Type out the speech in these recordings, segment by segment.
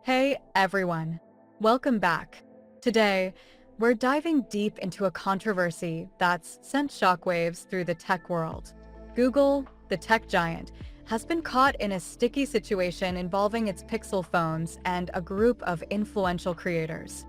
Hey everyone, welcome back. Today, we're diving deep into a controversy that's sent shockwaves through the tech world. Google, the tech giant, has been caught in a sticky situation involving its Pixel phones and a group of influential creators.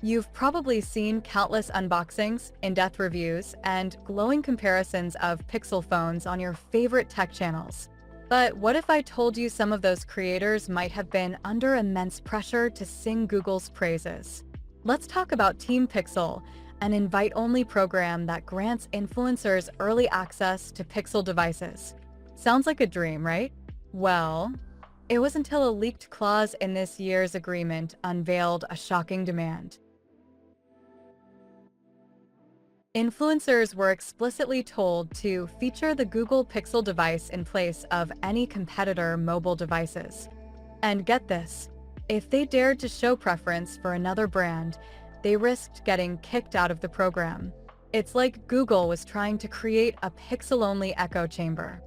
You've probably seen countless unboxings, in-depth reviews, and glowing comparisons of Pixel phones on your favorite tech channels. But what if I told you some of those creators might have been under immense pressure to sing Google's praises? Let's talk about Team Pixel, an invite-only program that grants influencers early access to Pixel devices. Sounds like a dream, right? Well, it was until a leaked clause in this year's agreement unveiled a shocking demand. Influencers were explicitly told to feature the Google Pixel device in place of any competitor mobile devices. And get this, if they dared to show preference for another brand, they risked getting kicked out of the program. It's like Google was trying to create a Pixel-only echo chamber.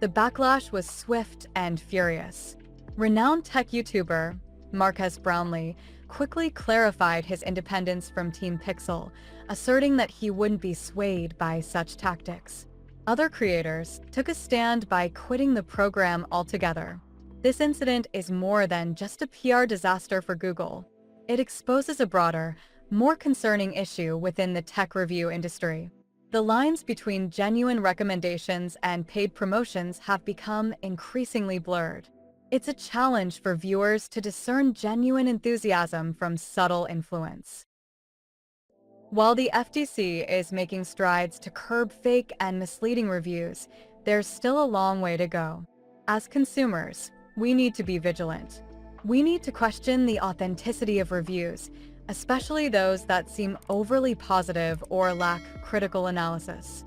The backlash was swift and furious. Renowned tech YouTuber Marques Brownlee quickly clarified his independence from Team Pixel, asserting that he wouldn't be swayed by such tactics. Other creators took a stand by quitting the program altogether. This incident is more than just a PR disaster for Google. It exposes a broader, more concerning issue within the tech review industry. The lines between genuine recommendations and paid promotions have become increasingly blurred. It's a challenge for viewers to discern genuine enthusiasm from subtle influence. While the FTC is making strides to curb fake and misleading reviews, there's still a long way to go. As consumers, we need to be vigilant. We need to question the authenticity of reviews, especially those that seem overly positive or lack critical analysis.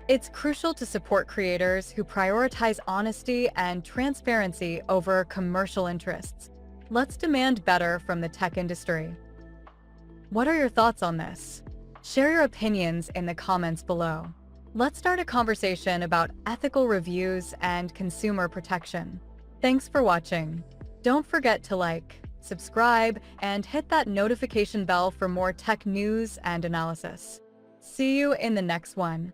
It's crucial to support creators who prioritize honesty and transparency over commercial interests. Let's demand better from the tech industry. What are your thoughts on this? Share your opinions in the comments below. Let's start a conversation about ethical reviews and consumer protection. Thanks for watching. Don't forget to like, subscribe, and hit that notification bell for more tech news and analysis. See you in the next one.